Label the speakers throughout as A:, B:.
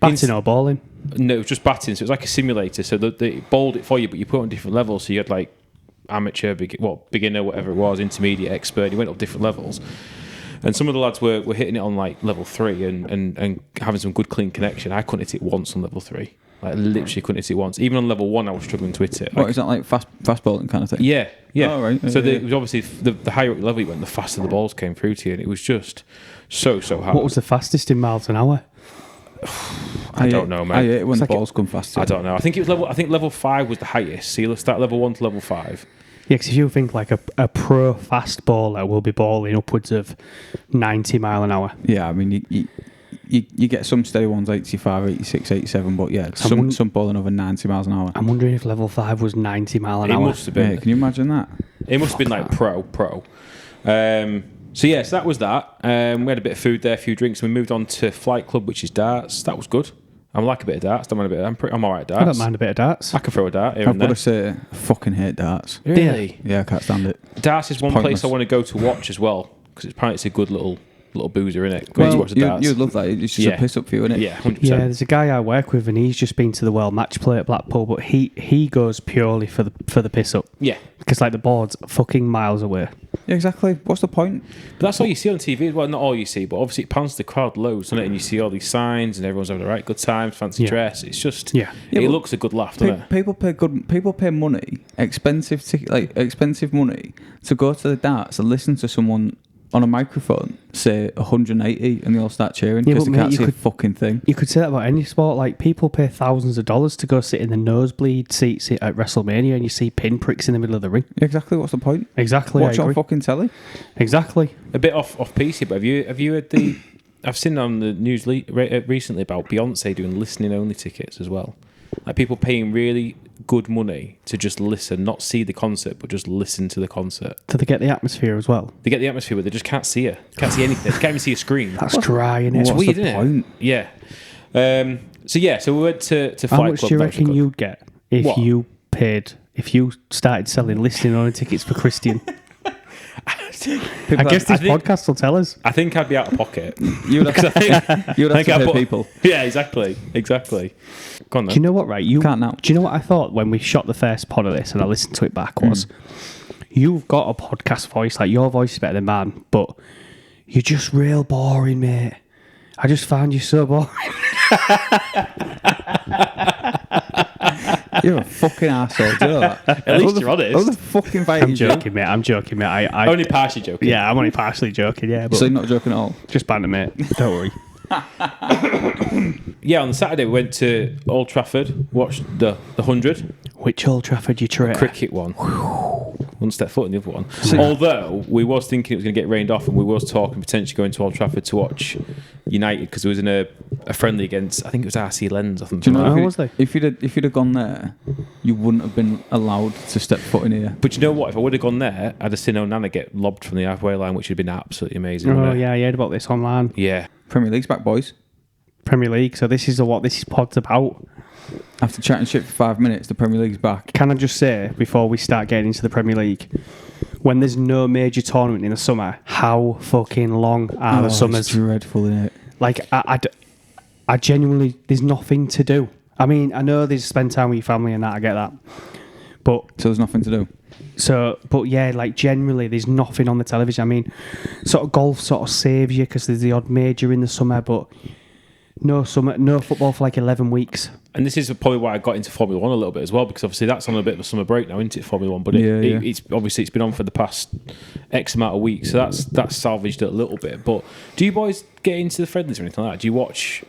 A: Batting or bowling?
B: No, it was just batting. So it was like a simulator. So they bowled it for you, but you put it on different levels. So you had like amateur, beginner, whatever it was, intermediate, expert. You went up different levels. And some of the lads were hitting it on like level 3 and having some good clean connection. I couldn't hit it once on level 3. Like literally couldn't hit it once. Even on level 1, I was struggling to hit it.
C: What, is that like fast bowling kind of thing?
B: Yeah.
C: Oh, right.
B: So it was obviously the higher up level you went, the faster the balls came through to you, and it was just so hard.
A: What was the fastest in miles an hour?
B: I don't know, mate.
C: I hate it when the balls come faster.
B: I don't know. I think level 5 was the highest. So you'll start level 1 to level 5.
A: Yeah, because if you think like a pro fast bowler will be bowling upwards of 90 mile an hour.
C: Yeah, I mean, you get some steady ones, 85, 86, 87, but yeah, some bowling over 90 miles an hour.
A: I'm wondering if level 5 was 90 mile an
B: It
A: hour.
B: must have been.
C: Yeah, can you imagine that?
B: It must have been like pro. So that was that. We had a bit of food there, a few drinks, and we moved on to Flight Club, which is darts. That was good. I like a bit of darts. I'm all right at darts.
A: I don't mind a bit of darts.
B: I can throw a dart here
C: I've
B: and
C: got
B: there.
C: to say, I fucking hate darts.
B: Really?
C: Yeah, I can't stand it.
B: Darts is one
C: pointless.
B: place I want to go to watch as well, because apparently it's a good little boozer, isn't it? Going to watch the darts.
C: You'd love that. It's just a piss up for you, isn't it?
B: Yeah, 100%.
A: Yeah, there's a guy I work with, and he's just been to the World Match Play at Blackpool, but he goes purely for the piss up.
B: Yeah.
A: Because like the board's fucking miles away.
C: Yeah, exactly. What's the point?
B: But that's all you see on TV. Well, not all you see, but obviously it pans the crowd loads, doesn't it? And you see all these signs, and everyone's having a right good time, fancy dress. It's just,
A: Yeah,
B: it looks a good laugh, doesn't it?
C: People pay money, expensive money, to go to the darts and listen to someone on a microphone say 180, and they all start cheering because they can't see a fucking thing.
A: You could say that about any sport. Like, people pay thousands of dollars to go sit in the nosebleed seats at WrestleMania, and you see pinpricks in the middle of the ring.
C: Exactly. What's the point?
A: Exactly.
C: Watch on fucking telly.
A: Exactly.
B: A bit off piece here, but have you heard the? I've seen on the news recently about Beyonce doing listening only tickets as well. Like people paying really good money to just listen, not see the concert, but just listen to the concert.
A: Do they get the atmosphere as well?
B: They get the atmosphere, but they just can't see her. Can't see anything. They can't even see a screen.
A: That's dry, isn't it?
B: It's
C: What's
B: weird,
C: the
B: isn't
C: point?
B: it? Yeah. So we went to Flight
A: How much
B: Club.
A: do you
B: That was
A: reckon
B: good.
A: you'd get if you started selling listening only tickets for Christian? I guess this podcast will tell us.
B: I think I'd be out of pocket.
C: You would have to pay people.
B: Yeah, exactly. Go on then.
A: Do you know what, right? You
C: Can't now.
A: Do you know what I thought when we shot the first pod of this and I listened to it back was, you've got a podcast voice, like your voice is better than mine, but you're just real boring, mate. I just find you so boring.
C: You're a fucking arsehole, do you know that?
B: At least you're honest.
C: Who the fuck invited
A: I'm
C: you?
A: joking, mate. I
B: Only partially joking.
A: Yeah, I'm only partially joking, yeah. But
C: So you're not joking at all?
A: just banter, mate. Don't worry.
B: Yeah, on the Saturday we went to Old Trafford, watched the 100
A: Which Old Trafford you traitor?
B: cricket one. One step foot in the other one. Although we was thinking it was going to get rained off, and we was talking potentially going to Old Trafford to watch United because it was in a friendly against, I think it was RC Lens. I think.
C: Do you know
A: Oh,
C: if,
A: was they?
C: if you'd have gone there, you wouldn't have been allowed to step foot in here.
B: But you know what? If I would have gone there, I'd have seen Onana get lobbed from the halfway line, which would have been absolutely amazing.
A: Oh,
B: wouldn't it?
A: yeah, I heard about this online.
B: Yeah.
C: Premier League's back, boys.
A: Premier League. So this is what this pod's about.
C: After chatting shit for 5 minutes, the Premier League's back.
A: Can I just say, before we start getting into the Premier League, when there's no major tournament in the summer, how fucking long are the summers?
C: It's dreadful, isn't it?
A: Like, I genuinely, there's nothing to do. I mean, I know there's spend time with your family and that, I get that. But
C: So there's nothing to do.
A: but yeah, like generally there's nothing on the television. I mean, sort of golf sort of saves you because there's the odd major in the summer, but no football for like 11 weeks.
B: And this is probably why I got into Formula 1 a little bit as well, because obviously that's on a bit of a summer break now, isn't it, Formula 1? But it's obviously it's been on for the past X amount of weeks, so that's salvaged it a little bit. But do you boys get into the friendlies or anything like that? Do you watch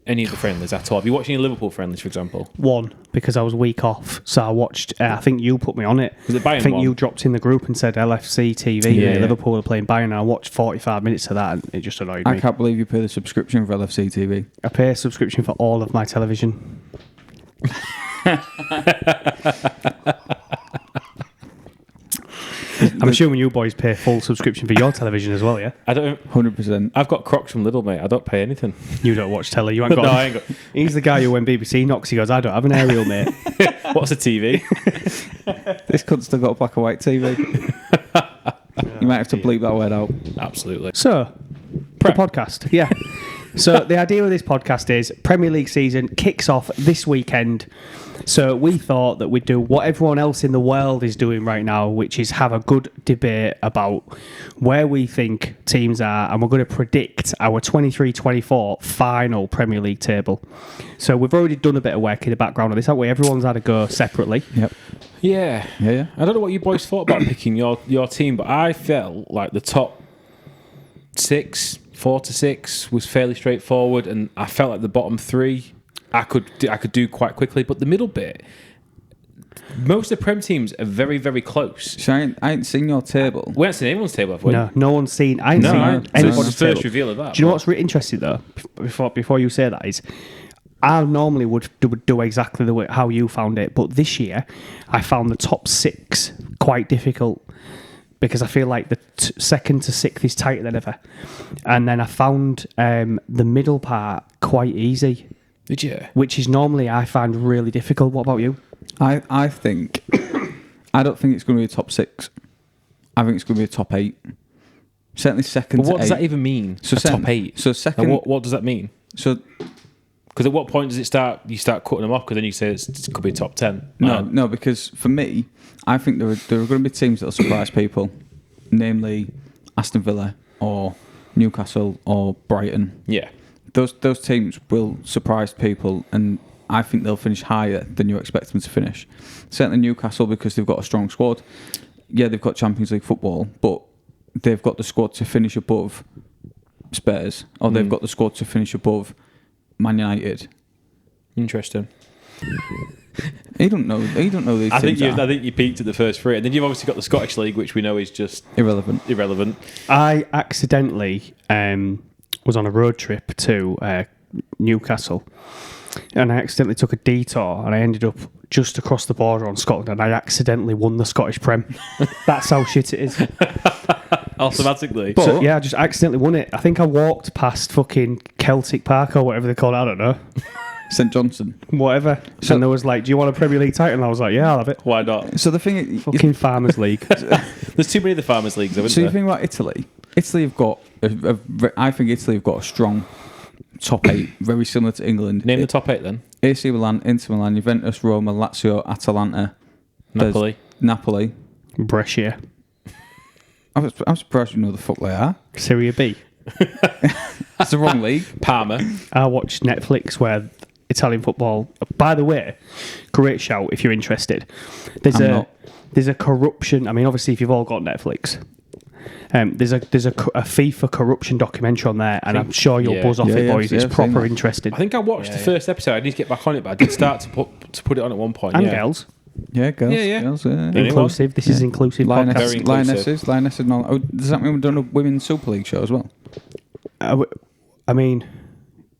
B: any of the friendlies at all? Have you watched any Liverpool friendlies, for example?
A: One, because I was week off, so I watched, I think you put me on it.
B: Was it Bayern
A: I think
B: one?
A: you dropped in the group and said LFC TV,
B: Yeah.
A: Liverpool are playing Bayern, and I watched 45 minutes of that, and it just annoyed
C: I
A: me.
C: can't believe you pay the subscription for LFC TV.
A: I pay a subscription for all of my television. I'm assuming you boys pay full subscription for your television as well, yeah?
B: I don't.
C: 100%.
B: I've got Crocs from Lidl, mate. I don't pay anything.
A: You don't watch telly, you ain't got
B: No, I ain't got.
A: He's the guy who, when BBC knocks, he goes, I don't have an aerial, mate.
B: What's a TV?
C: This cunt's still got a black and white TV. You might have to bleep that word out.
B: Absolutely.
A: So, the podcast, yeah. So the idea of this podcast is Premier League season kicks off this weekend. So we thought that we'd do what everyone else in the world is doing right now, which is have a good debate about where we think teams are, and we're going to predict our 23-24 final Premier League table. So we've already done a bit of work in the background on this, haven't we? Everyone's had a go separately.
C: Yep.
B: Yeah.
C: Yeah.
B: I don't know what you boys thought about picking your team, but I felt like the top 4 to 6 was fairly straightforward, and I felt like the bottom 3 I could do quite quickly, but the middle bit, most of the Prem teams are very, very close.
C: So I ain't seen your table.
B: We haven't seen anyone's table, have we?
A: No one's seen. I ain't seen anybody's
B: it's the first
A: table.
B: reveal of that.
A: Do you know what's really interesting though? Before you say that is, I normally would do exactly the way how you found it, but this year I found the top 6 quite difficult because I feel like the 2nd to 6th is tighter than ever, and then I found the middle part quite easy.
B: Did you?
A: Which is normally I find really difficult. What about you?
C: I think I don't think it's going to be a top 6. I think it's going to be a top 8. Certainly second.
B: But what
C: to
B: does
C: 8.
B: that even mean?
C: So
B: top 8.
C: So second.
B: And what does that mean?
C: So
B: because at what point does it start? You start cutting them off because then you say it could be top 10.
C: no, because for me, I think there are going to be teams that will surprise people, namely Aston Villa or Newcastle or Brighton.
B: Yeah.
C: Those teams will surprise people, and I think they'll finish higher than you expect them to finish. Certainly Newcastle, because they've got a strong squad. Yeah, they've got Champions League football, but they've got the squad to finish above Spurs, or they've got the squad to finish above Man United.
B: Interesting.
C: You don't know these
B: I
C: teams.
B: think you peaked at the first 3, and then you've obviously got the Scottish League, which we know is just
C: irrelevant.
A: I accidentally was on a road trip to Newcastle, and I accidentally took a detour, and I ended up just across the border on Scotland, and I accidentally won the Scottish Prem. That's how shit it is.
B: Automatically.
A: So, yeah, I just accidentally won it. I think I walked past fucking Celtic Park or whatever they call it. I don't know.
C: St Johnson.
A: Whatever. So, and there was like, do you want a Premier League title? And I was like, yeah, I'll have it.
B: Why not?
C: So the thing is...
A: Fucking Farmers League.
B: There's too many of the Farmers Leagues, haven't
C: So
B: there?
C: you think about Italy. Italy have got... I think Italy have got a strong top 8, very similar to England.
B: Name the top 8 then.
C: AC Milan, Inter Milan, Juventus, Roma, Lazio, Atalanta.
B: Napoli.
C: Napoli.
A: Brescia.
C: I'm surprised you know the fuck they are.
A: Serie B.
C: That's the wrong league.
B: Parma.
A: I watched Netflix where Italian football... By the way, great shout if you're interested. There's a corruption... I mean, obviously, if you've all got Netflix... there's a FIFA corruption documentary on there, and I'm sure you'll buzz off it, boys. It's proper interesting.
B: I think I watched the first episode. I need to get back on it, but I did start to put it on at one point.
A: And girls.
C: Yeah, girls.
B: Yeah.
C: Girls,
A: Inclusive. This is inclusive podcast.
B: Very inclusive.
C: Lionesses. And all. Oh, does that mean we've done a women's Super League show as well?
A: I mean,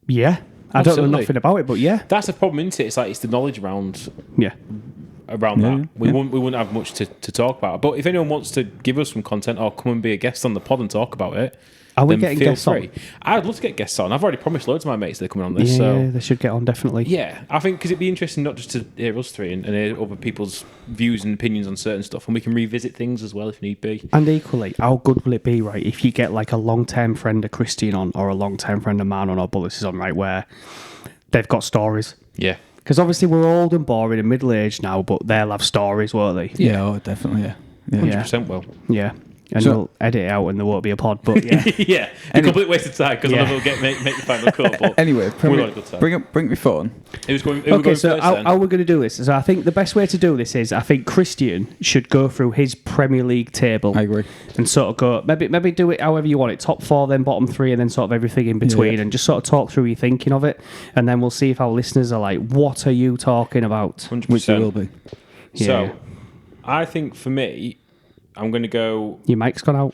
A: yeah. I don't know nothing about it, but yeah.
B: That's the problem, isn't it? It's like it's the knowledge around
A: Yeah.
B: that. We wouldn't have much to talk about. But if anyone wants to give us some content or come and be a guest on the pod and talk about it,
A: are we
B: then
A: getting
B: feel
A: guests
B: free.
A: on?
B: I'd love to get guests on. I've already promised loads of my mates they're coming on this.
A: Yeah,
B: so
A: they should get on, definitely.
B: yeah, I think because it'd be interesting not just to hear us three and hear other people's views and opinions on certain stuff, and we can revisit things as well if need be.
A: And equally, how good will it be, right, if you get like a long-term friend of Christian on, or a long-term friend of mine on, or Bullis is on, right, where they've got stories.
B: Yeah.
A: Because obviously we're old and boring and middle-aged now, but they'll have stories, won't they?
C: Yeah, oh, definitely, yeah.
B: 100% will.
A: Yeah. And
C: So-
A: we'll edit it out and there won't be a pod, but yeah.
B: Yeah. A complete waste of time because I know we'll make the final call. But
C: Anyway,
B: we had a good time.
C: bring my phone.
B: It was going.
A: Okay, so
B: first,
A: how we're going to do this? So I think the best way to do this is I think Christian should go through his Premier League table.
C: I agree.
A: And sort of go, maybe do it however you want it, top 4, then bottom 3, and then sort of everything in between,
C: Yeah.
A: and just sort of talk through your thinking of it, and then we'll see if our listeners are like, what are you talking about?
B: 100%.
C: Which it will be.
A: Yeah.
B: So, I think for me, I'm going to go.
A: Your mic's gone out.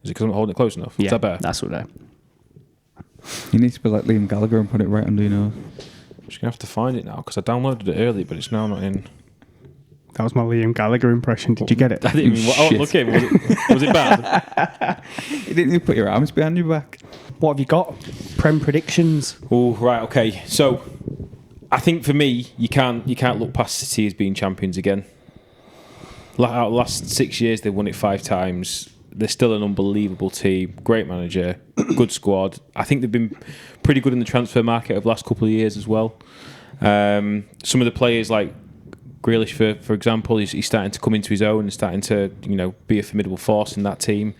B: Is it because I'm holding it close enough?
A: Yeah,
B: Is that better?
A: that's what they're...
C: You need to be like Liam Gallagher and put it right under your nose.
B: I'm just going to have to find it now because I downloaded it early, but it's now not in.
A: That was my Liam Gallagher impression. Did you get it?
B: I didn't even. Oh,
C: Shit.
B: look at him. Was it bad?
C: You didn't even put your arms behind your back.
A: What have you got? Prem predictions.
B: Oh, right. Okay. So, I think for me, you can't look past City as being champions again. Out of the last 6 years, they've won it 5 times. they're still an unbelievable team. Great manager, good squad. I think they've been pretty good in the transfer market over the last couple of years as well. Some of the players like Grealish, for example, he's starting to come into his own and starting to be a formidable force in that team.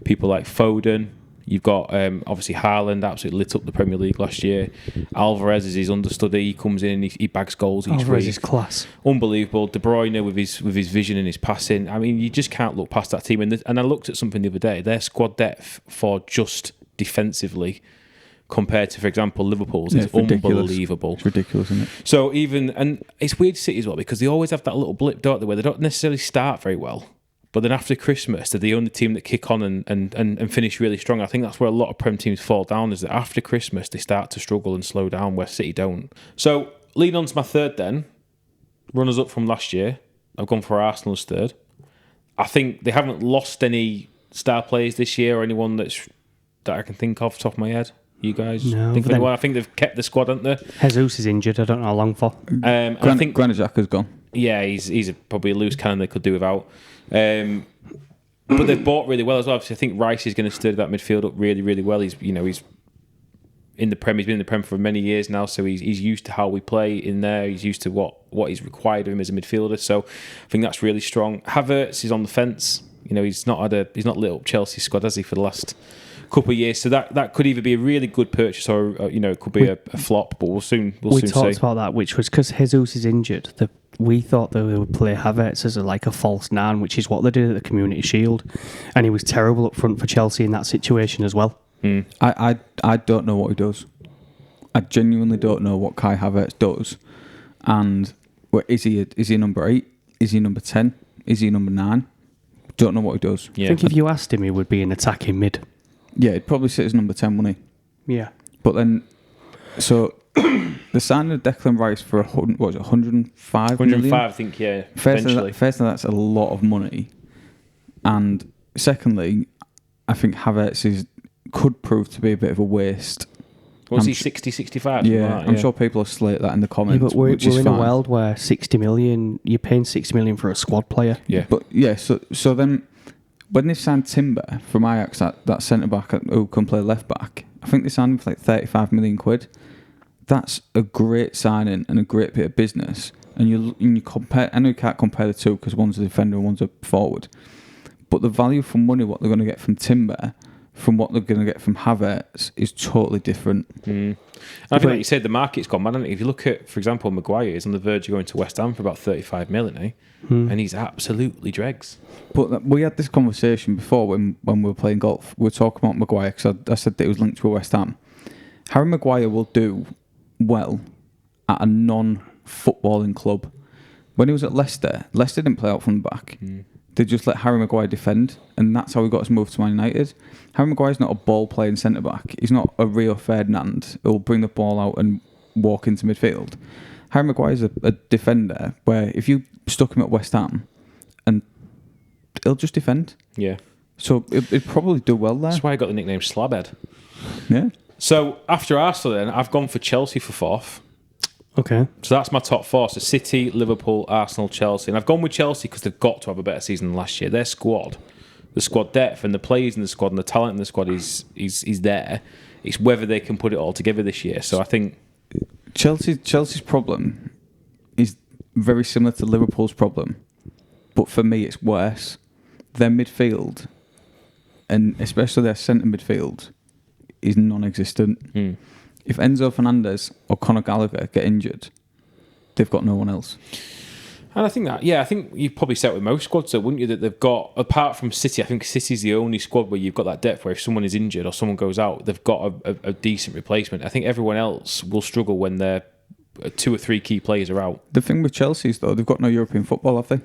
B: People like Foden. You've got obviously Haaland absolutely lit up the Premier League last year. Alvarez is his understudy. He comes in and he bags goals each week.
A: Alvarez is class.
B: Unbelievable. De Bruyne with his vision and his passing. I mean, you just can't look past that team. And I looked at something the other day. Their squad depth for just defensively compared to, for example, Liverpool's is unbelievable.
C: It's ridiculous, isn't it?
B: So and it's weird to see as well because they always have that little blip, don't they, where they don't necessarily start very well. But then after Christmas, they're the only team that kick on and finish really strong. I think that's where a lot of Prem teams fall down, is that after Christmas, they start to struggle and slow down, where City don't. So, leading on to my third then, runners up from last year, I've gone for Arsenal as third. I think they haven't lost any star players this year or anyone that I can think of off the top of my head. You guys think of anyone? I think they've kept the squad, haven't they?
A: Jesus is injured. I don't know how long for.
B: I think
C: Granit Xhaka's gone.
B: Yeah, he's probably a loose cannon they could do without. But they've bought really well as well. Obviously, I think Rice is going to stir that midfield up really, really well. He's in the Prem. He's been in the Prem for many years now, so he's used to how we play in there. He's used to what is required of him as a midfielder. So I think that's really strong. Havertz is on the fence. He's not lit up Chelsea's squad, has he, for the last couple of years? So that could either be a really good purchase or it could be a flop. But we'll soon
A: we
B: see.
A: talked about that, which was because Jesus is injured. We thought they would play Havertz as a false nine, which is what they did at the Community Shield, and he was terrible up front for Chelsea in that situation as well.
C: I don't know what he does. I genuinely don't know what Kai Havertz does. And is he number 8? Is he number 10? Is he number 9? Don't know what he does.
A: Yeah. I think if you asked him, he would be an attacking mid.
C: Yeah, he'd probably sit as number 10, wouldn't
A: he? Yeah.
C: But then, so the signing of Declan Rice for 105 million?
B: 105, I think, yeah.
C: Firstly, that's a lot of money. And secondly, I think Havertz could prove to be a bit of a waste.
B: Was he 60, 65?
C: Yeah, I'm sure people will slate that in the comments.
A: Yeah, but we're in a world where 60 million, you're paying 60 million for a squad player.
B: Yeah.
C: But yeah, so then when they signed Timber from Ajax, that centre back who can play left back, I think they signed him for like 35 million quid. That's a great signing and a great bit of business. And you compare. I know you can't compare the two because one's a defender and one's a forward. But the value for money, what they're going to get from Timber, from what they're going to get from Havertz, is totally different.
B: I think, like you said, the market's gone mad. If you look at, for example, Maguire is on the verge of going to West Ham for about 35 million, and he's absolutely dregs.
C: But we had this conversation before when we were playing golf. We were talking about Maguire because I said that it was linked to a West Ham. Harry Maguire will do well at a non-footballing club. When he was at Leicester didn't play out from the back. They just let Harry Maguire defend, and that's how he got his move to Man United. Harry Maguire's not a ball-playing centre-back. He's not a Rio Ferdinand who'll bring the ball out and walk into midfield. Harry Maguire's a defender where if you stuck him at West Ham, and he'll just defend.
B: Yeah.
C: So it'd probably do well there.
B: That's why I got the nickname Slabhead.
C: Yeah.
B: So after Arsenal then, I've gone for Chelsea for 4th.
A: Okay.
B: So that's my top 4. So City, Liverpool, Arsenal, Chelsea. And I've gone with Chelsea because they've got to have a better season than last year. Their squad, the squad depth and the players in the squad and the talent in the squad is there. It's whether they can put it all together this year. So I think
C: Chelsea's problem is very similar to Liverpool's problem. But for me, it's worse. Their midfield, and especially their centre midfield, is non-existent. If Enzo Fernandez or Conor Gallagher get injured, they've got no one else.
B: And I think I think you've probably set with most squads, though, wouldn't you? That they've got, apart from City, I think City's the only squad where you've got that depth where if someone is injured or someone goes out, they've got a decent replacement. I think everyone else will struggle when their 2 or 3 key players are out.
C: The thing with Chelsea is, though, they've got no European football, have they?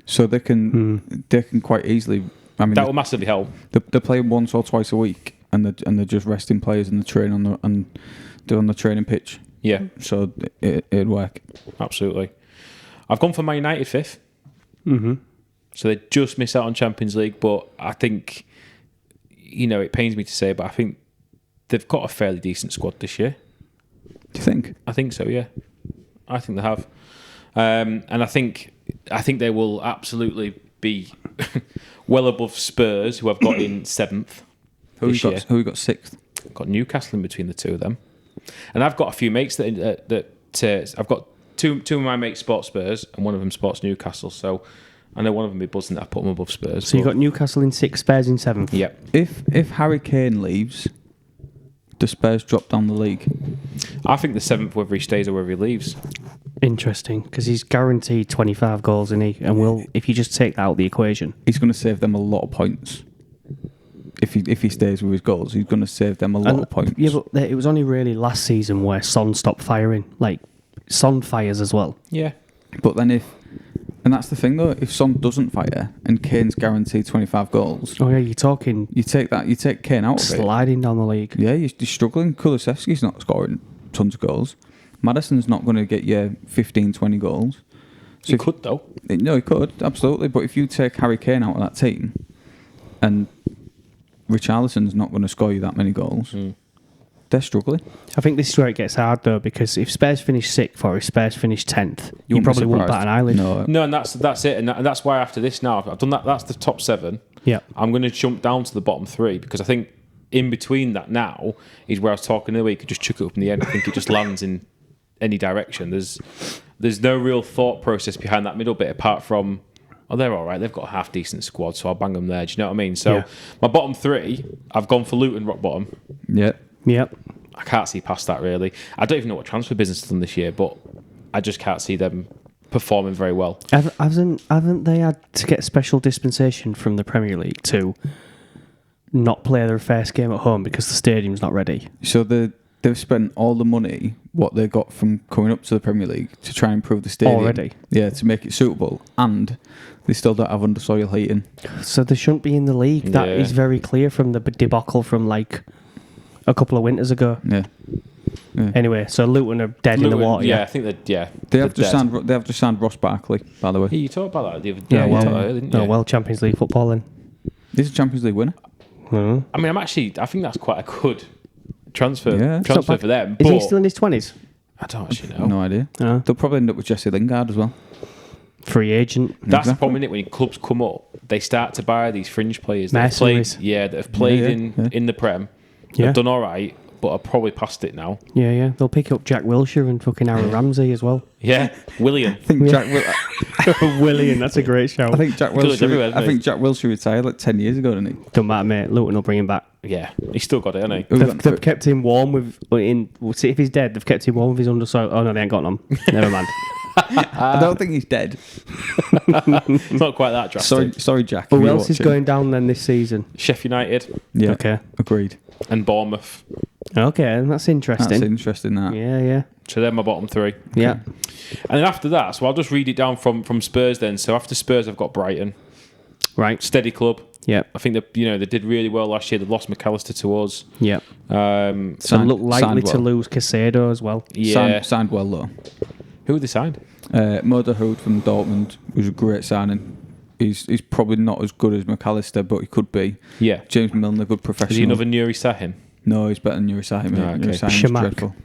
C: So they can quite easily. I mean,
B: that will massively help.
C: They're playing once or twice a week, and they're just resting players in the train and they're on the training pitch.
B: Yeah.
C: So it'd work.
B: Absolutely. I've gone for Man United 5th. So they just missed out on Champions League, but I think, it pains me to say, but I think they've got a fairly decent squad this year.
C: Do you think?
B: I think so, yeah. I think they have. And I think they will absolutely be well above Spurs, who I've got in 7th.
C: Who you got 6th?
B: I've got Newcastle in between the two of them. And I've got a few mates I've got two of my mates sport Spurs and one of them sports Newcastle. So I know one of them be buzzing that I put them above Spurs.
A: So you got Newcastle in 6th, Spurs in 7th?
B: Yep.
C: If Harry Kane leaves, do Spurs drop down the league?
B: I think the 7th, whether he stays or whether he leaves.
A: Interesting, because he's guaranteed 25 goals, isn't he? And if you just take that out of the equation,
C: he's going to save them a lot of points. If he stays with his goals, he's going to save them a lot of points.
A: Yeah, but it was only really last season where Son stopped firing. Like, Son fires as well.
B: Yeah.
C: But then and that's the thing though, if Son doesn't fire and Kane's guaranteed 25 goals...
A: Oh yeah, you're talking...
C: You take Kane out of it.
A: Sliding down the league.
C: Yeah, you're struggling. Kulusevski's not scoring tons of goals. Maddison's not going to get you 15, 20 goals. So
B: He could, though.
C: No, he could, absolutely. But if you take Harry Kane out of that team and Richarlison's not going to score you that many goals, they're struggling.
A: I think this is where it gets hard, though, because if Spurs finish 6th or if Spurs finish 10th, you probably won't bat an eyelid.
B: No, and that's it. And that's why after this now, I've done that. That's the top 7.
A: Yeah.
B: I'm going to jump down to the bottom 3 because I think in between that now is where I was talking the other week. You could just chuck it up in the end. I think it just lands in any direction. There's no real thought process behind that middle bit apart from, oh, they're all right. They've got a half decent squad, so I'll bang them there. Do you know what I mean? So my bottom 3, I've gone for Luton rock bottom.
C: Yeah.
A: Yep.
B: I can't see past that really. I don't even know what transfer business has done this year, but I just can't see them performing very well.
A: Haven't they had to get special dispensation from the Premier League to not play their first game at home because the stadium's not ready?
C: So they've spent all the money what they got from coming up to the Premier League to try and improve the stadium.
A: Already?
C: Yeah, to make it suitable. And they still don't have undersoil heating.
A: So they shouldn't be in the league. That is very clear from the debacle from like a couple of winters ago.
C: Yeah.
A: Anyway, so Luton are dead in the water.
B: Yeah, I think that. Yeah,
C: they have just signed Ross Barkley, by the way.
B: You talked about that the other day.
A: Yeah, well, Champions League football then.
C: He's a Champions League winner.
A: Mm.
B: I mean, I think that's quite a good transfer for them.
A: Is he still in his 20s?
B: I don't actually know.
C: No idea.
A: No.
C: They'll probably end up with Jesse Lingard as well.
A: Free agent.
B: That's the problem, isn't it? When clubs come up, they start to buy these fringe players that have played in the Prem.
A: Yeah.
B: They've done all right, but are probably past it now.
A: Yeah. They'll pick up Jack Wilshere and fucking Aaron Ramsey as well.
B: Yeah, William.
C: I think
A: William, that's a great shout.
C: I think Jack Wilshere retired like 10 years ago, didn't he?
A: Don't matter, mate. Luton will bring him back.
B: Yeah, he's still got it, hasn't he?
A: They've kept him warm with. See, if he's dead, they've kept him warm with his undersoil. Oh no, they ain't got him. Never mind.
C: I don't think he's dead.
B: It's not quite that drastic.
C: Sorry, Jack.
A: Who else is going down then this season?
B: Sheffield United.
C: Yeah.
A: Okay.
C: Agreed.
B: And Bournemouth.
A: Okay, that's interesting.
C: That's interesting, that.
A: Yeah.
B: So they're my bottom 3.
A: Yeah.
B: And then after that, so I'll just read it down from Spurs then. So after Spurs, I've got Brighton.
A: Right.
B: Steady club.
A: Yeah.
B: I think that they did really well last year. They lost McAllister to us.
A: Yeah. So look likely to lose Casado as well.
B: Yeah.
C: Signed well though.
B: Who they signed?
C: Mo Dahoud from Dortmund was a great signing. He's probably not as good as McAllister, but he could be.
B: Yeah.
C: James Milner, good professional.
B: Is he another Nuri Sahin?
C: No, he's better than Nuri Sahin.
B: Oh, okay.
C: Nuri Sahin's dreadful.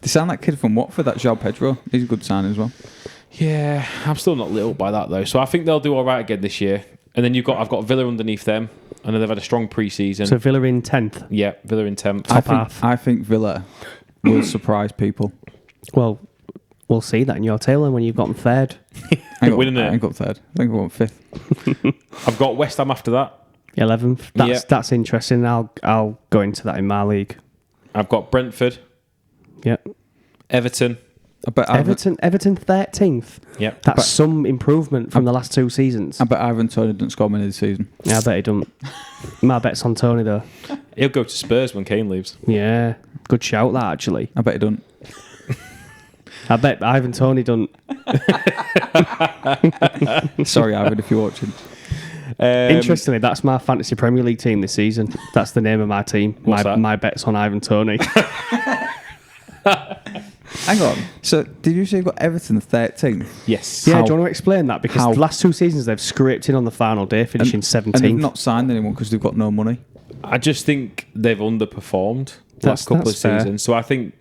C: They sound like kid from Watford, that João Pedro. He's a good signing as well.
B: Yeah, I'm still not lit up by that though. So I think they'll do all right again this year. And then I've got Villa underneath them. I know they've had a strong pre-season.
A: So Villa in 10th.
B: Yeah, Villa in 10th.
C: I think Villa will surprise people.
A: Well, we'll see that in your tail when you've got them third.
C: I ain't got third. I think I got 5th.
B: I've got West Ham after that.
A: 11th. That's interesting. I'll go into that in my league.
B: I've got Brentford.
A: Yep.
B: Everton.
A: Everton 13th.
B: Yep.
A: That's some improvement from the last 2 seasons.
C: I bet Ivan Toney didn't score many this season.
A: Yeah, I bet he don't. My bet's on Tony though.
B: He'll go to Spurs when Kane leaves.
A: Yeah. Good shout that actually.
C: I bet he don't.
A: I bet Ivan Toney don't.
C: Sorry, Ivan, if you're watching.
A: Interestingly, that's my fantasy Premier League team this season. That's the name of my team. My bet's on Ivan Toney.
C: Hang on. So, did you say you got Everton 13th?
B: Yes.
A: Yeah, do you want to explain that? Because the last 2 seasons they've scraped in on the final day, finishing 17th.
C: And they've not signed anyone because they've got no money.
B: I just think they've underperformed the last couple of seasons. So I think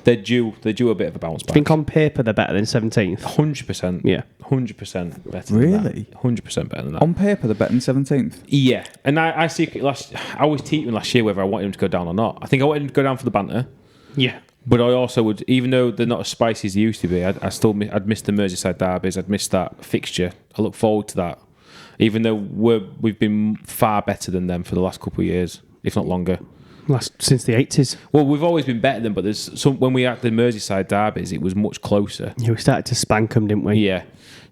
B: they're due a bit of a bounce back.
A: I think on paper they're better than 17th.
B: 100%.
A: Yeah.
B: 100% better.
C: Really?
B: 100% better than that.
C: On paper, they're better than 17th.
B: Yeah, and I see. I was teetering last year whether I wanted him to go down or not. I think I wanted him to go down for the banter.
A: Yeah.
B: But I also would, even though they're not as spicy as they used to be, I'd missed the Merseyside derbies. I'd missed that fixture. I look forward to that, even though we've been far better than them for the last couple of years, if not longer.
A: Since the 80s.
B: Well, we've always been better than them, but there's some when we had the Merseyside derbies, it was much closer.
A: Yeah, we started to spank them, didn't we?
B: Yeah.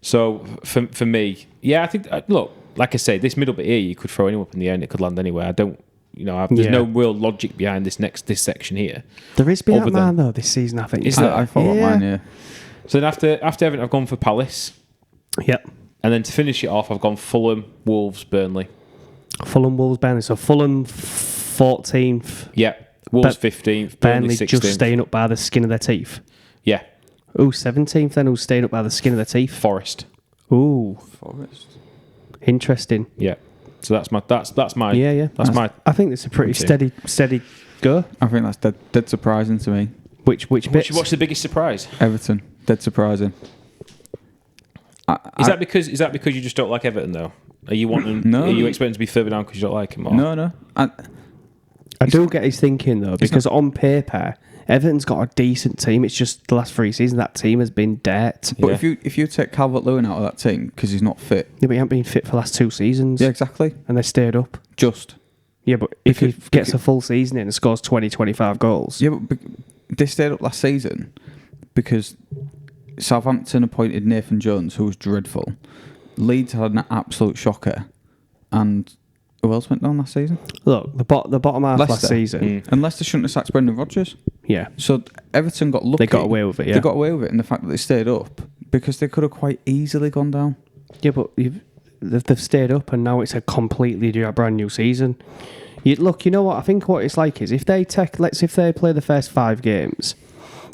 B: So for me, yeah, I think look, like I say, this middle bit here, you could throw anyone up in the end. It could land anywhere. I don't. There's no real logic behind this section here.
A: There is been that man though this season, I think.
B: Is there?
C: I thought mine, yeah.
B: So then after Everton, I've gone for Palace.
A: Yep.
B: And then to finish it off, I've gone Fulham, Wolves, Burnley.
A: Fulham, Wolves, Burnley. So Fulham 14th.
B: Yeah. Wolves 15th.
A: Burnley
B: 16th.
A: just staying up by the skin of their teeth.
B: Yeah.
A: Oh, 17th then, who's staying up by the skin of their teeth.
B: Forest.
A: Ooh.
C: Forest.
A: Interesting.
B: Yeah. So that's my
A: Yeah. I think it's a pretty steady go.
C: I think that's dead surprising to me.
A: Which bits?
B: What's the biggest surprise?
C: Everton. Dead surprising.
B: Is that because you just don't like Everton though? Are you wanting?
C: No.
B: Are you expecting to be further down because you don't like him? Or?
C: No.
A: I do get his thinking though, because on paper, Everton's got a decent team. It's just the last 3 seasons that team has been dirt.
C: But if you take Calvert-Lewin out of that team because he's not fit.
A: Yeah, but he hasn't been fit for the last 2 seasons.
C: Yeah, exactly.
A: And they stayed up.
C: Just.
A: Yeah, but if he gets a full season in and scores 20, 25 goals.
C: Yeah, but they stayed up last season because Southampton appointed Nathan Jones, who was dreadful. Leeds had an absolute shocker. And who else went down last season?
A: Look, the bottom half last season.
C: And Leicester shouldn't have sacked Brendan Rodgers.
A: Yeah.
C: So Everton got lucky.
A: They got away with it, yeah.
C: They got away with it in the fact that they stayed up because they could have quite easily gone down.
A: Yeah, but they've stayed up and now it's a completely brand new season. Look, you know what? I think what it's like is if they play the first 5 games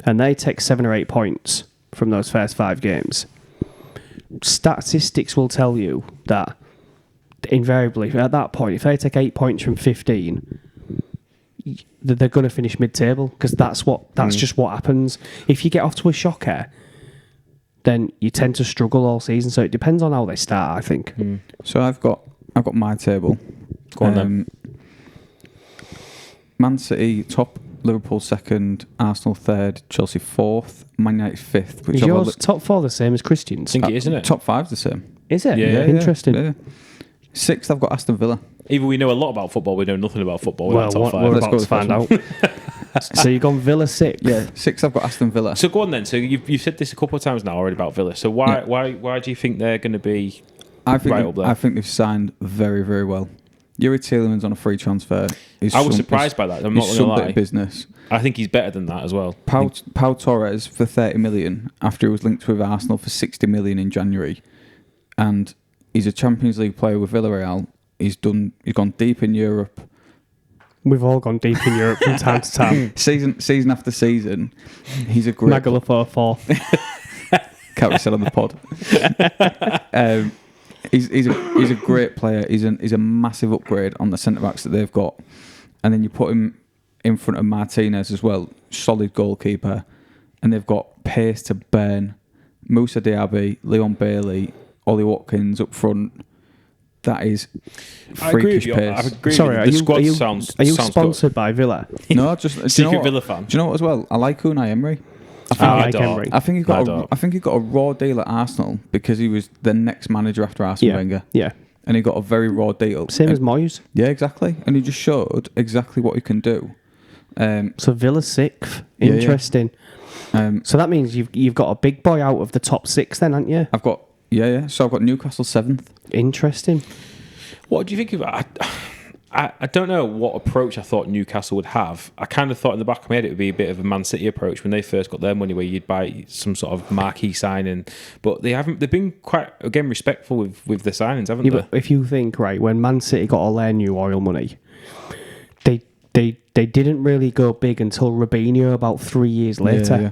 A: and they take 7 or 8 points from those first 5 games, statistics will tell you that invariably at that point, if they take 8 points from 15, they're going to finish mid-table because that's just what happens. If you get off to a shocker, then you tend to struggle all season. So it depends on how they start, I think.
C: So I've got my table.
B: Go on then.
C: Man City top, Liverpool second, Arsenal third, Chelsea fourth, Man United fifth.
A: Is yours top 4 the same as Christian's?
B: I think it is, isn't it?
C: Top 5's the same.
A: Is it?
B: Yeah.
A: Interesting.
C: Yeah. Sixth, I've got Aston Villa.
B: Either we know a lot about football, we know nothing about football.
A: Well,
B: top 5.
A: we're about to find out. So you've gone Villa 6.
C: Yeah, sixth, I've got Aston Villa.
B: So go on then. So you've said this a couple of times now already about Villa. So why do you think they're going to be up there?
C: I think they've signed very, very well. Yuri Tielemans on a free transfer.
B: I was surprised by that. I'm not going to lie.
C: Business.
B: I think he's better than that as well.
C: Pau Torres for 30 million after he was linked with Arsenal for 60 million in January, and he's a Champions League player with Villarreal. He's gone deep in Europe.
A: We've all gone deep in Europe from time to time.
C: Season after season, he's a great.
A: Magaluf 4.
C: Can't be said on the pod. He's a great player. He's a massive upgrade on the centre backs that they've got, and then you put him in front of Martinez as well. Solid goalkeeper, and they've got pace to burn. Moussa Diaby, Leon Bailey, Ollie Watkins up front. That is freakish pace.
A: Sorry, are you sponsored by Villa?
C: No, just
B: secret Villa fan.
C: Do you know what as well? I like Unai Emery.
A: I think
C: I think he got a raw deal at Arsenal because he was the next manager after Arsene Wenger.
A: Yeah.
C: And he got a very raw deal.
A: Same as Moyes.
C: Yeah, exactly. And he just showed exactly what he can do.
A: So Villa 6th. Interesting. So that means you've got a big boy out of the top 6 then, haven't you?
C: I've got So I've got Newcastle 7th.
A: Interesting.
B: What do you think of I don't know what approach I thought Newcastle would have. I kind of thought in the back of my head it would be a bit of a Man City approach when they first got their money, where you'd buy some sort of marquee signing. But they've been quite, again, respectful with the signings, haven't they?
A: But if you think, right, when Man City got all their new oil money, they didn't really go big until Robinho about 3 years later.
C: Yeah.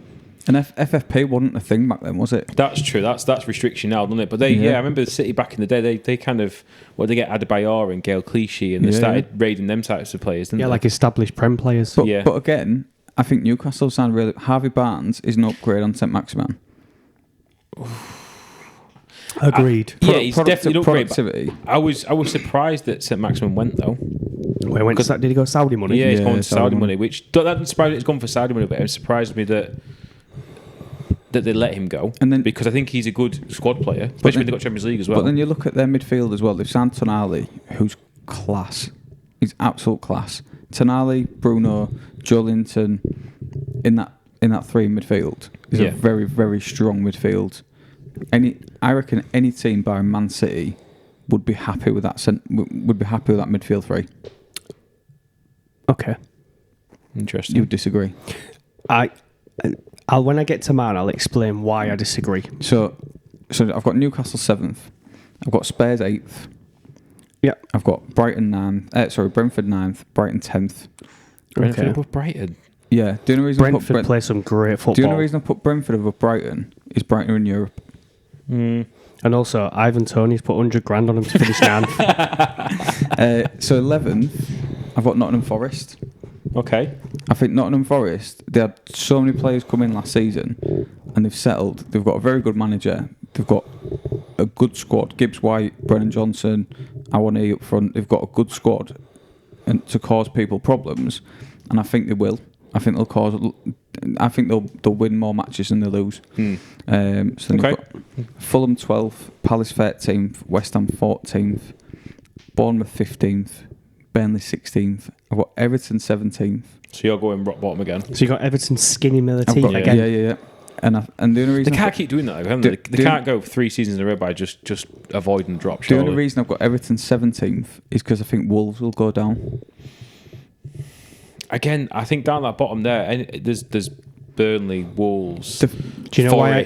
C: And FFP wasn't a thing back then, was it?
B: That's true. That's restriction now, doesn't it? But I remember the City back in the day. They kind of they get Adebayor and Gael Clichy, and they started raiding them types of players, didn't they?
A: Like established Prem players.
C: But again, I think Newcastle sound really. Harvey Barnes is an upgrade on St Maximin.
A: Agreed.
B: He's definitely an upgrade.
C: Productivity.
B: I was surprised that St Maximin went though.
A: Where went did he go Saudi money?
B: Yeah, he's gone to
C: Saudi
B: Saudi money, which that doesn't surprise me. It's gone for Saudi money, but it surprised me that they let him go.
C: And then,
B: because I think he's a good squad player, especially when they got Champions League as well.
C: But then you look at their midfield as well. They've signed Tonali, who's class. He's absolute class. Tonali, Bruno, Joelinton, in that three midfield is a very, very strong midfield. I reckon any team barring Man City would be happy with that. Would be happy with that midfield three.
A: Okay.
B: Interesting.
C: You would disagree?
A: I'll when I get to mine, I'll explain why I disagree.
C: So I've got Newcastle 7th. I've got Spurs 8th.
A: Yeah.
C: I've got Brentford 9th, Brighton 10th.
B: Brentford above Brighton.
C: Yeah. The only reason
A: Brentford play some great football.
C: The only reason I put Brentford above Brighton is Brighton are in Europe.
A: And also, Ivan Toney's put 100 grand on him to finish 9th.
C: So 11th, I've got Nottingham Forest.
B: Okay.
C: I think Nottingham Forest, they had so many players come in last season and they've settled. They've got a very good manager. They've got a good squad. Gibbs White, Brennan Johnson, Awani up front. They've got a good squad and to cause people problems. And I think they will. I think they'll win more matches than they lose. So then you've got Fulham 12th, Palace 13th, West Ham 14th, Bournemouth 15th, Burnley 16th. I've got Everton 17th.
B: So you're going rock bottom again.
A: So you got Everton skinny middle teeth again.
C: Yeah. And the only reason
B: they can't keep doing that, haven't they? They can't go 3 seasons in a row by just avoiding drop.
C: The only reason I've got Everton 17th is because I think Wolves will go down.
B: Again, I think down that bottom there, there's Burnley, Wolves.
A: Do you know why I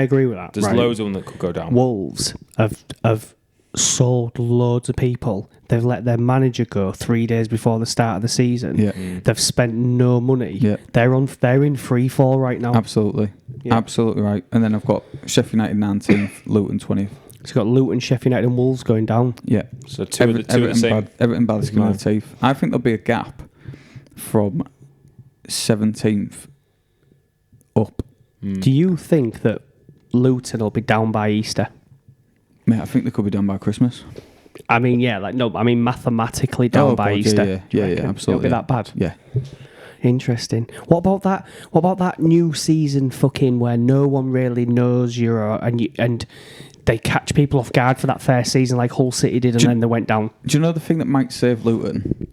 A: agree with that?
B: There's loads of them that could go down.
A: Wolves have sold loads of people. They've let their manager go 3 days before the start of the season.
C: Yeah.
A: They've spent no money.
C: Yeah.
A: They're in free fall right now.
C: Absolutely. Yeah. Absolutely right. And then I've got Sheffield United 19th, Luton 20th.
A: So you've got Luton, Sheffield United and Wolves going down.
C: Yeah.
B: So two of the same.
C: Everton bad skin of the teeth. I think there'll be a gap from 17th up.
A: Do you think that Luton will be down by Easter?
C: Mate, I think they could be done by Christmas.
A: I mean, mathematically down by Easter.
C: Yeah, absolutely.
A: It'll be that bad.
C: Yeah.
A: Interesting. What about that new season fucking where no one really knows and they catch people off guard for that first season like Hull City did and then they went down?
C: Do you know the thing that might save Luton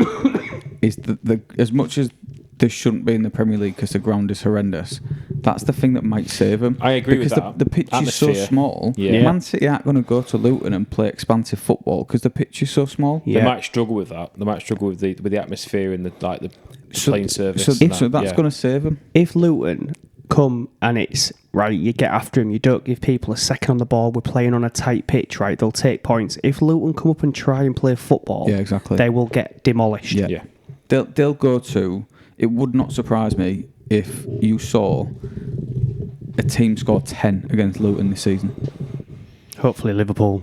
C: is the as much as they shouldn't be in the Premier League because the ground is horrendous. That's the thing that might save them.
B: I agree with that.
C: Because the pitch
B: Atmosphere.
C: is so small.
B: Yeah.
C: Man City aren't going to go to Luton and play expansive football because the pitch is so small.
B: They might struggle with that. They might struggle with the atmosphere and the playing service.
C: So that's going to save them.
A: If Luton come and it's right, you get after them. You don't give people a second on the ball. We're playing on a tight pitch, right? They'll take points. If Luton come up and try and play football,
C: yeah, exactly,
A: they will get demolished.
C: Yeah. They'll go to. It would not surprise me if you saw a team score 10 against Luton this season.
A: Hopefully Liverpool.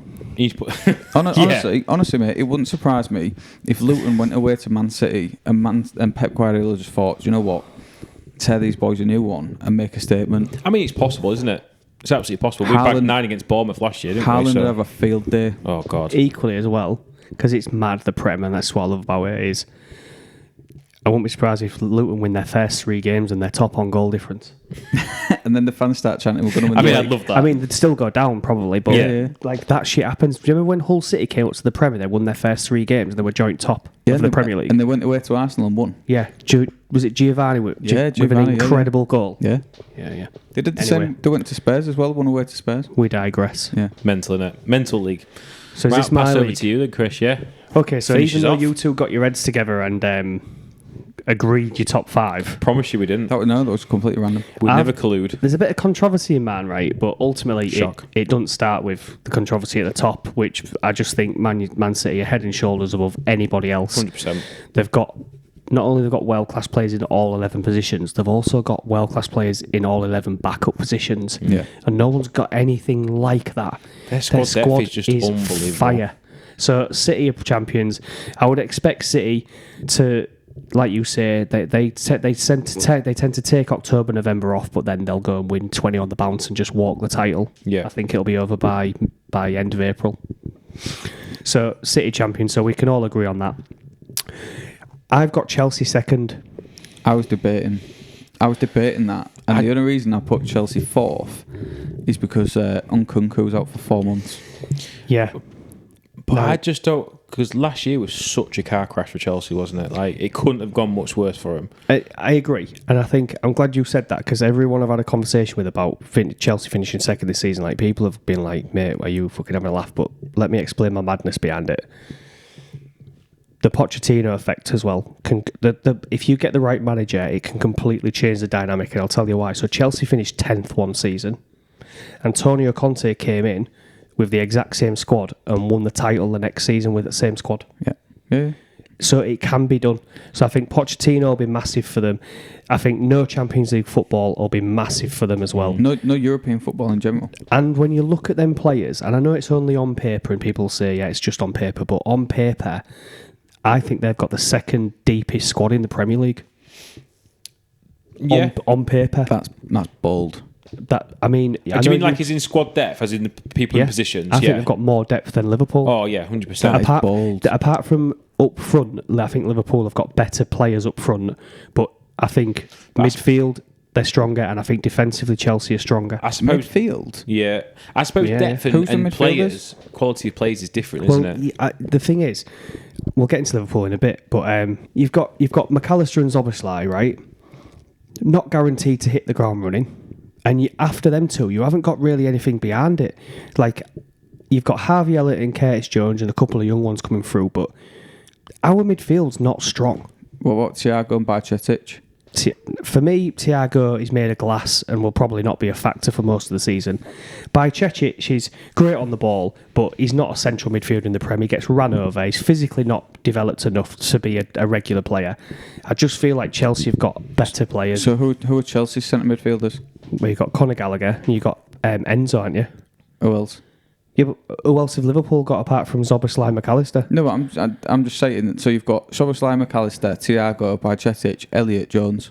C: Honestly, mate, it wouldn't surprise me if Luton went away to Man City and Pep Guardiola just thought, you know what, tear these boys a new one and make a statement.
B: I mean, it's possible, isn't it? It's absolutely possible. We bagged 9 against Bournemouth last year, didn't we?
C: Haaland would have a field day.
B: Oh, God.
A: Equally as well, because it's mad, the Prem, and that's what I love about it is I won't be surprised if Luton win their first 3 games and they're top on goal difference.
C: And then the fans start chanting, we're going to win the league.
B: I'd love that.
A: I mean, they'd still go down probably, but like that shit happens. Do you remember when Hull City came up to the Premier? They won their first 3 games and they were joint top of the Premier League.
C: And they went away to Arsenal and won.
A: Yeah. Was it Giovanni with an incredible goal?
C: Yeah.
A: Yeah.
C: They did the same. They went to Spurs as well, won away to Spurs.
A: We digress.
C: Yeah.
B: Mental, innit? Mental league.
A: So is this my
B: pass
A: league?
B: over to you then, Chris, yeah?
A: Okay, so
B: Finish
A: even though
B: off.
A: you two got your heads together and agreed your top 5.
B: Promise you we didn't.
C: That was completely random.
B: We'd never collude.
A: There's a bit of controversy in man, right? But ultimately,
B: Shock.
A: it doesn't start with the controversy at the top, which I just think Man City are head and shoulders above anybody else.
B: 100%.
A: They've got not only they've got world-class players in all 11 positions, they've also got world-class players in all 11 backup positions.
C: Yeah.
A: And no one's got anything like that.
B: Their squad depth is just unbelievable.
A: Fire. So City are champions. I would expect City to like you say, they tend to take October, November off, but then they'll go and win 20 on the bounce and just walk the title.
B: Yeah.
A: I think it'll be over by end of April. So City champion, so we can all agree on that. I've got Chelsea second.
C: I was debating that, and the only reason I put Chelsea fourth is because Nkunku's out for 4 months.
A: Yeah.
B: But I just don't, because last year was such a car crash for Chelsea, wasn't it? Like, it couldn't have gone much worse for him.
A: I agree, and I think I'm glad you said that, because everyone I've had a conversation with about Chelsea finishing second this season, like, people have been like, mate, are you fucking having a laugh? But let me explain my madness behind it. The Pochettino effect as well. If you get the right manager, it can completely change the dynamic, and I'll tell you why. So Chelsea finished 10th one season. Antonio Conte came in with the exact same squad and won the title the next season with the same squad.
C: Yeah.
A: So it can be done. So I think Pochettino will be massive for them. I think no Champions League football will be massive for them as well.
C: No European football in general.
A: And when you look at them players, and I know it's only on paper, and people say, yeah, it's just on paper, but on paper, I think they've got the second deepest squad in the Premier League.
B: Yeah.
A: On paper.
C: That's bold.
A: Do you mean
B: like as in squad depth, as in the people in positions?
A: I think they've got more depth than Liverpool.
B: Oh, yeah, 100%.
A: Apart from up front, I think Liverpool have got better players up front, but I think midfield, they're stronger, and I think defensively Chelsea are stronger.
B: I suppose
C: midfield?
B: Yeah. I suppose depth and players, quality of players is different, isn't it?
A: The thing is, we'll get into Liverpool in a bit, but you've got McAllister and Szoboszlai, right? Not guaranteed to hit the ground running. And after them two, you haven't got really anything behind it. Like, you've got Harvey Elliott and Curtis Jones and a couple of young ones coming through, but our midfield's not strong.
C: Well, what, Thiago and Bajcetic?
A: For me, Thiago is made of glass and will probably not be a factor for most of the season. Bajcetic, he's great on the ball, but he's not a central midfielder in the Premier. He gets ran over. He's physically not developed enough to be a regular player. I just feel like Chelsea have got better players.
C: So who are Chelsea's centre midfielders?
A: Well, you've got Conor Gallagher and you've got Enzo, aren't you?
C: Who else?
A: Yeah, but who else have Liverpool got apart from Szoboszlai, McAllister?
C: No, I'm just saying. So you've got Szoboszlai, McAllister, Thiago, Bajcetic, Elliott, Jones.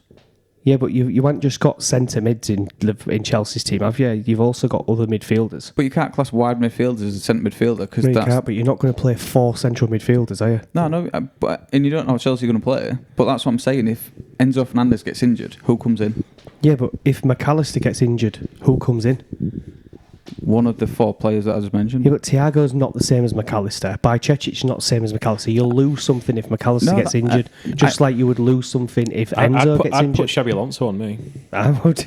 C: Yeah,
A: but you haven't just got centre mids in Chelsea's team, have you? You've also got other midfielders.
C: But you can't class wide midfielders as a centre midfielder because
A: you can't. But you're not going to play 4 central midfielders, are you?
C: No. And you don't know how Chelsea are going to play. But that's what I'm saying. If Enzo Fernandez gets injured, who comes in?
A: Yeah, but if McAllister gets injured, who comes in?
C: One of the 4 players that I just mentioned.
A: Yeah, but Thiago's not the same as McAllister. Bajcetic's not the same as McAllister. You'll lose something if McAllister gets injured, like you would lose something if Enzo gets injured.
B: I'd put Xabi Alonso on me.
A: I would.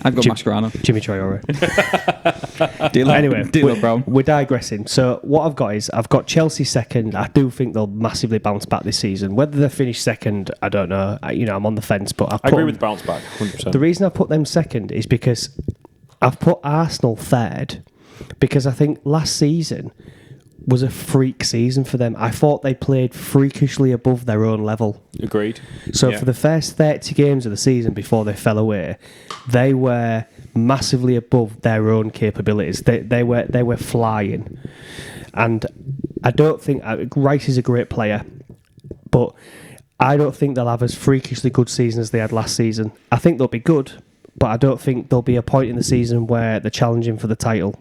C: I'd go Mascherano.
A: Jimmy Traore.
C: Anyway,
A: we're digressing. So what I've got is I've got Chelsea second. I do think they'll massively bounce back this season. Whether they finish second, I don't know. I'm on the fence, but
B: I agree with the bounce back, 100%.
A: The reason I put them second is because I've put Arsenal third because I think last season was a freak season for them. I thought they played freakishly above their own level.
B: Agreed.
A: So for the first 30 games of the season before they fell away, they were massively above their own capabilities. They were flying. And I don't think... Rice is a great player, but I don't think they'll have as freakishly good season as they had last season. I think they'll be good, but I don't think there'll be a point in the season where they're challenging for the title.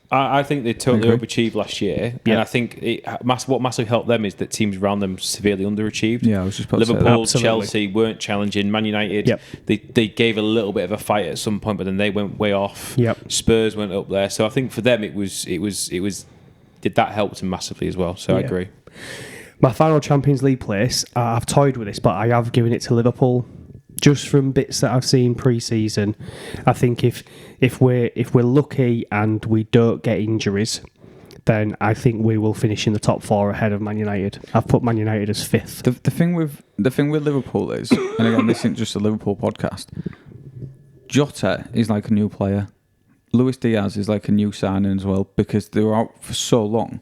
B: I think they totally overachieved last year, and I think what massively helped them is that teams around them severely underachieved.
C: Yeah, I was just about
B: Liverpool,
C: to say that.
B: Chelsea weren't challenging. Man United, they gave a little bit of a fight at some point, but then they went way off.
A: Yep.
B: Spurs went up there, so I think for them it was that helped them massively as well. So I agree.
A: My final Champions League place, I've toyed with this, but I have given it to Liverpool. Just from bits that I've seen pre-season, I think if we're lucky and we don't get injuries, then I think we will finish in the top 4 ahead of Man United. I've put Man United as 5th.
C: The thing with Liverpool is, and again, this isn't just a Liverpool podcast. Jota is like a new player. Luis Diaz is like a new signing as well because they were out for so long.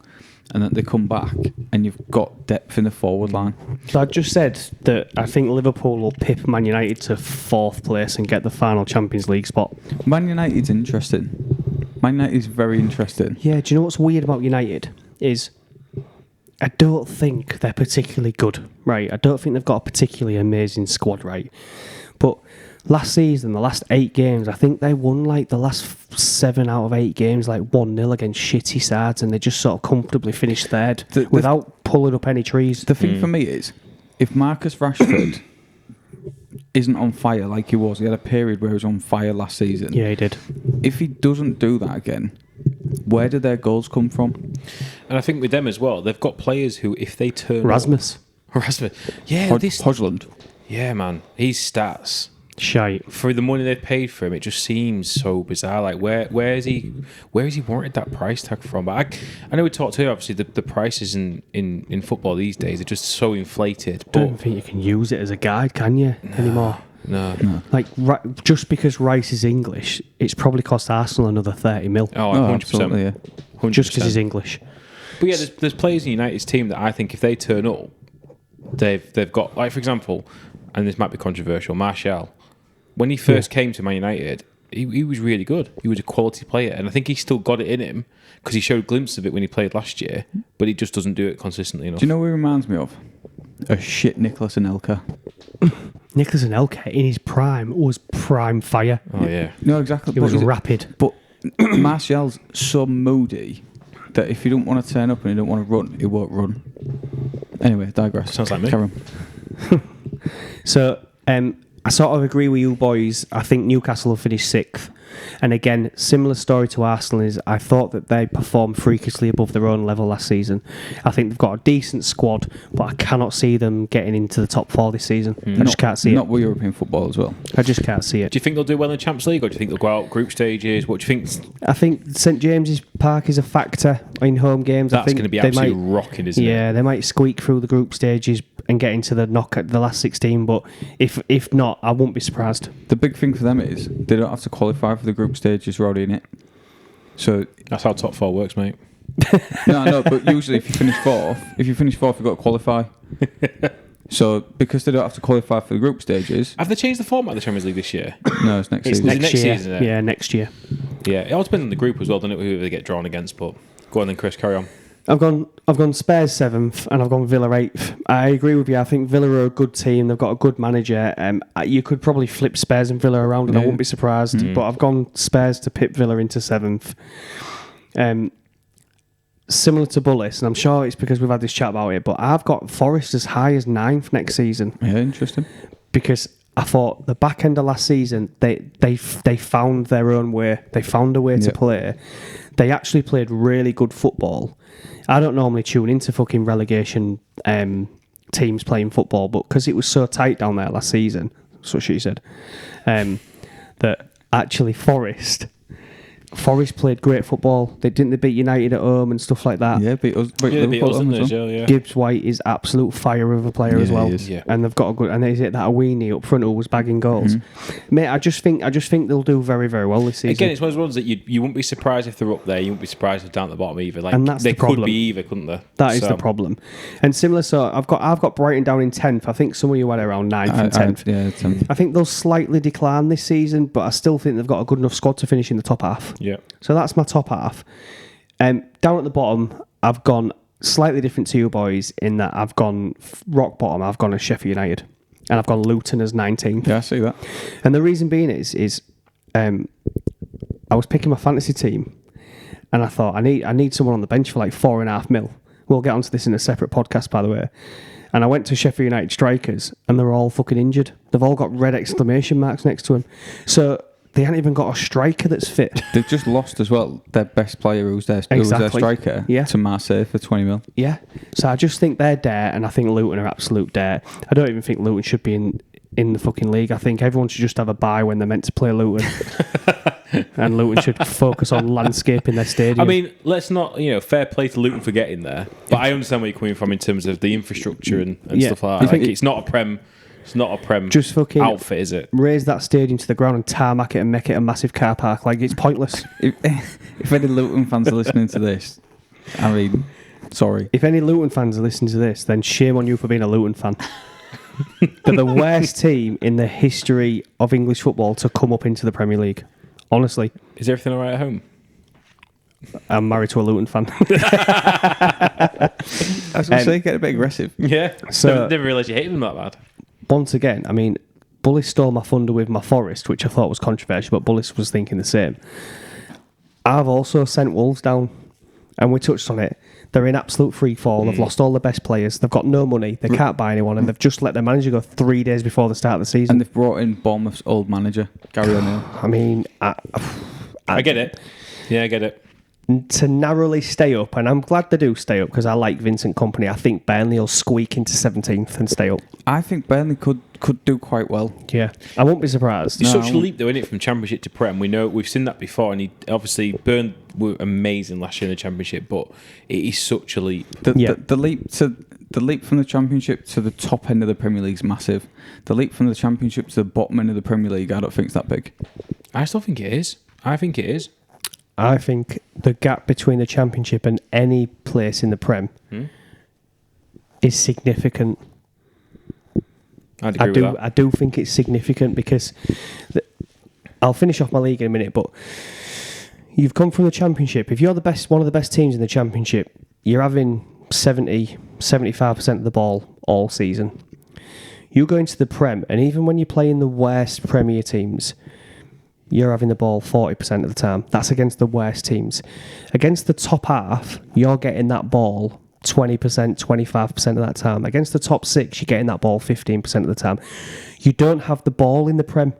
C: And then they come back, and you've got depth in the forward line.
A: So I just said that I think Liverpool will pip Man United to 4th place and get the final Champions League spot.
C: Man United's interesting. Man United is very interesting.
A: Yeah, do you know what's weird about United? Is I don't think they're particularly good, right? I don't think they've got a particularly amazing squad, right? But last season, the last 8 games, I think they won like the last 7 out of 8 games, like 1-0 against shitty sides, and they just sort of comfortably finished third without pulling up any trees.
C: The thing for me is, if Marcus Rashford isn't on fire like he was, he had a period where he was on fire last season.
A: Yeah, he did.
C: If he doesn't do that again, where do their goals come from?
B: And I think with them as well, they've got players who, if they turn
A: Rasmus.
B: Yeah,
C: Højlund.
B: Yeah, man. His stats.
A: Shite.
B: For the money they've paid for him, it just seems so bizarre. Like, where is he warranted that price tag from? But I know we talked here, obviously, the prices in football these days are just so inflated.
A: I don't think you can use it as a guide, can you, anymore?
B: No.
A: Like, just because Rice is English, it's probably cost Arsenal another 30 mil.
B: Oh, 100%.
C: Absolutely, yeah.
B: 100%.
A: Just because he's English.
B: But yeah, there's players in United's team that I think if they turn up, they've got, like, for example, and this might be controversial, Martial. When he first came to Man United, he was really good. He was a quality player, and I think he still got it in him because he showed glimpses of it when he played last year, but he just doesn't do it consistently enough.
C: Do you know who he reminds me of? A shit Nicholas Anelka.
A: Nicholas Anelka, in his prime, was prime fire.
B: Oh, yeah.
C: No, exactly.
A: He was rapid.
C: But Martial's so moody that if you don't want to turn up and you don't want to run, he won't run. Anyway, digress.
B: Sounds like me.
C: Carry on.
A: So, I sort of agree with you boys. I think Newcastle will finish 6th. And again, similar story to Arsenal is I thought that they performed freakishly above their own level last season. I think they've got a decent squad, but I cannot see them getting into the top 4 this season. I just can't see it.
C: Not with European football as well.
A: I just can't see it.
B: Do you think they'll do well in the Champions League, or do you think they'll go out group stages? What do you think?
A: I think St James's Park is a factor in home games.
B: That's
A: I think
B: going to be
A: they
B: absolutely
A: might,
B: rocking, isn't it?
A: Yeah, they might squeak through the group stages and get into the the last 16, but if not, I won't be surprised.
C: The big thing for them is they don't have to qualify for the group stages, already in it. So
B: that's how top 4 works, mate.
C: No, but usually if you finish 4th, you've got to qualify. So because they don't have to qualify for the group stages.
B: Have they changed the format of the Champions League this year?
C: No, it's next season.
A: Next year.
B: Season, isn't it?
A: Yeah, next year.
B: Yeah, it all depends on the group as well, doesn't it? Who they get drawn against. But go on then, Chris, carry on.
A: I've gone Spurs 7th and I've gone Villa 8th. I agree with you. I think Villa are a good team. They've got a good manager. You could probably flip Spurs and Villa around and I wouldn't be surprised. But I've gone Spurs to pip Villa into 7th. Similar to Bullis, and I'm sure it's because we've had this chat about it, but I've got Forest as high as 9th next season.
C: Yeah, interesting.
A: Because I thought the back end of last season, they found their own way. They found a way to play. They actually played really good football. I don't normally tune into fucking relegation teams playing football, but because it was so tight down there last season, that's what she said, that actually Forest played great football. They beat United at home and stuff like that.
C: Yeah, beat us.
B: They beat us, didn't they? Yeah.
A: Gibbs White is absolute fire of a player as well.
B: Yeah.
A: And they've got a good. And is it that Awini up front who was bagging goals? Mate, I just think they'll do very, very well this season.
B: Again, it's one of those ones that you wouldn't be surprised if they're up there. You wouldn't be surprised if they're down at the bottom either. Like,
A: and that's
B: they
A: the problem.
B: could be either, couldn't they?
A: That is the problem. And similar, so I've got Brighton down in 10th. I think some of you had around 9th and 10th.
C: Yeah, 10th.
A: I think they'll slightly decline this season, but I still think they've got a good enough squad to finish in the top half.
B: Yeah.
A: So that's my top half. Down at the bottom, I've gone slightly different to you boys in that I've gone rock bottom. I've gone as Sheffield United, and I've gone Luton as 19th.
C: Yeah, I see that.
A: And the reason being is I was picking my fantasy team, and I thought I need someone on the bench for like 4.5 mil. We'll get onto this in a separate podcast, by the way. And I went to Sheffield United strikers, and they're all fucking injured. They've all got red exclamation marks next to them. So they haven't even got a striker that's fit.
C: They've just lost as well their best player who's their striker to Marseille for 20 mil.
A: Yeah. So I just think they're dirt, and I think Luton are absolute dirt. I don't even think Luton should be in the fucking league. I think everyone should just have a bye when they're meant to play Luton. And Luton should focus on landscaping their stadium.
B: I mean, let's not, fair play to Luton for getting there. But I understand where you're coming from in terms of the infrastructure and stuff like that. It's not a Prem
A: just fucking
B: outfit, is it?
A: Raise that stadium to the ground and tarmac it and make it a massive car park. Like, it's pointless.
C: If any Luton fans are listening to this, I mean, sorry.
A: If any Luton fans are listening to this, then shame on you for being a Luton fan. They're the worst team in the history of English football to come up into the Premier League. Honestly.
B: Is everything all right at home?
A: I'm married to a Luton fan.
C: I was going to say, get a bit aggressive.
B: Yeah.
A: So-
B: I didn't realise you hated them that bad.
A: Once again, I mean, Bullis stole my thunder with my Forest, which I thought was controversial, but Bullis was thinking the same. I've also sent Wolves down, and we touched on it. They're in absolute free fall. They've lost all the best players. They've got no money. They can't buy anyone, and they've just let their manager go 3 days before the start of the season.
C: And they've brought in Bournemouth's old manager, Gary O'Neill.
A: I mean,
B: I get it. Yeah, I get it.
A: to narrowly stay up, and I'm glad they do stay up because I like Vincent Kompany. I think Burnley will squeak into 17th and stay up.
C: I think Burnley could do quite well.
A: Yeah, I won't be surprised.
B: It's such a leap, though, isn't it, from Championship to Prem? We've seen that before, and obviously Burn were amazing last year in the Championship, but it is such a leap.
C: The leap from the Championship to the top end of the Premier League is massive. The leap from the Championship to the bottom end of the Premier League, I don't think it's that big.
B: I still think it is. I think
A: the gap between the Championship and any place in the Prem is significant.
B: I'd agree with that.
A: I do think it's significant because I'll finish off my league in a minute, but you've come from the Championship. If you're one of the best teams in the Championship, you're having 75% of the ball all season. You go into the Prem, and even when you're playing the worst Premier teams, you're having the ball 40% of the time. That's against the worst teams. Against the top half, you're getting that ball 20%, 25% of that time. Against the top six, you're getting that ball 15% of the time. You don't have the ball in the Prem.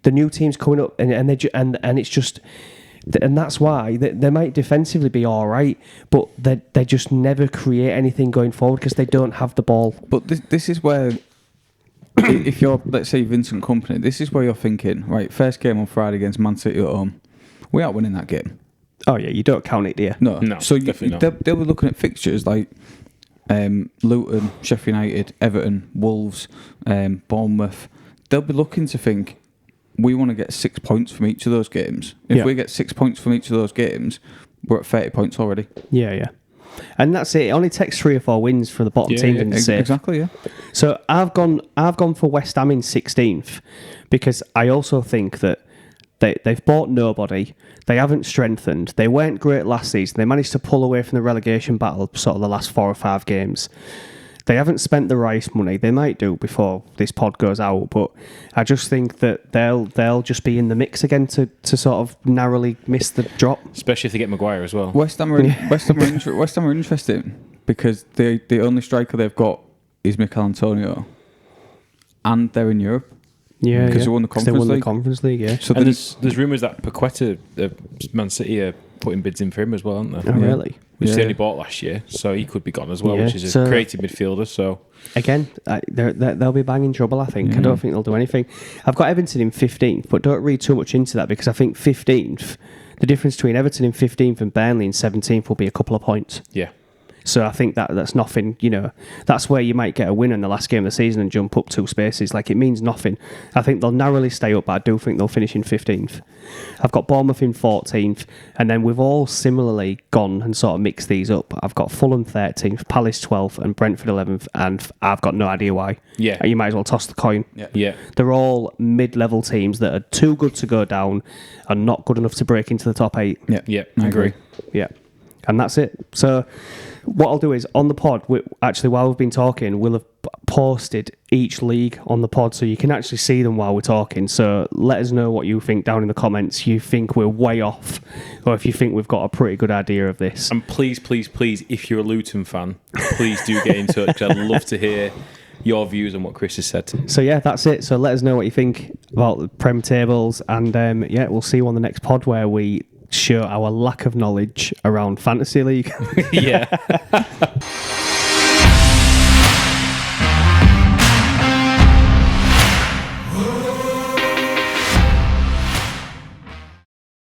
A: The new team's coming up, and it's just, and that's why they might defensively be all right, but they just never create anything going forward because they don't have the ball.
C: But this is where, if you're, let's say, Vincent Kompany, this is where you're thinking, right, first game on Friday against Man City at home, we aren't winning that game.
A: Oh yeah, you don't count it, do you?
C: No. So
B: definitely not.
C: They'll be looking at fixtures like Luton, Sheffield United, Everton, Wolves, Bournemouth. They'll be looking to think, we want to get 6 points from each of those games. If we get 6 points from each of those games, we're at 30 points already.
A: Yeah. And that's it. It only takes 3 or 4 wins for the bottom team to save.
C: Exactly, yeah.
A: So I've gone for West Ham in 16th because I also think that they've bought nobody. They haven't strengthened. They weren't great last season. They managed to pull away from the relegation battle sort of the last 4 or 5 games. They haven't spent the Rice money. They might do before this pod goes out, but I just think that they'll just be in the mix again to sort of narrowly miss the drop.
B: Especially if they get Maguire as well.
C: West Ham are interesting because the only striker they've got is Mikel Antonio, and they're in Europe.
A: Yeah,
C: because they won the
A: Conference League. Yeah.
B: So there's rumours that Paqueta, Man City, are putting bids in for him as well, aren't they?
A: Oh, really?
B: Which they only bought last year, so he could be gone as well, which is a creative midfielder. So
A: again, they'll be banging trouble, I think. I don't think they'll do anything. I've got Everton in 15th, but don't read too much into that because I think 15th, the difference between Everton in 15th and Burnley in 17th will be a couple of points.
B: Yeah.
A: So I think that's nothing, that's where you might get a win in the last game of the season and jump up 2 spaces. Like, it means nothing. I think they'll narrowly stay up, but I do think they'll finish in 15th. I've got Bournemouth in 14th, and then we've all similarly gone and sort of mixed these up. I've got Fulham 13th, Palace 12th, and Brentford 11th, and I've got no idea why.
B: Yeah.
A: You might as well toss the coin.
B: Yeah.
A: They're all mid-level teams that are too good to go down and not good enough to break into the top 8.
B: Yeah.
C: I agree.
A: Yeah. And that's it. So what I'll do is on the pod, while we've been talking, we'll have posted each league on the pod so you can actually see them while we're talking. So let us know what you think down in the comments. You think we're way off, or if you think we've got a pretty good idea of this.
B: And please, if you're a Luton fan, please do get in touch. 'Cause I'd love to hear your views on what Chris has said.
A: So yeah, that's it. So let us know what you think about the Prem tables, and we'll see you on the next pod where we show our lack of knowledge around Fantasy League.
B: Yeah.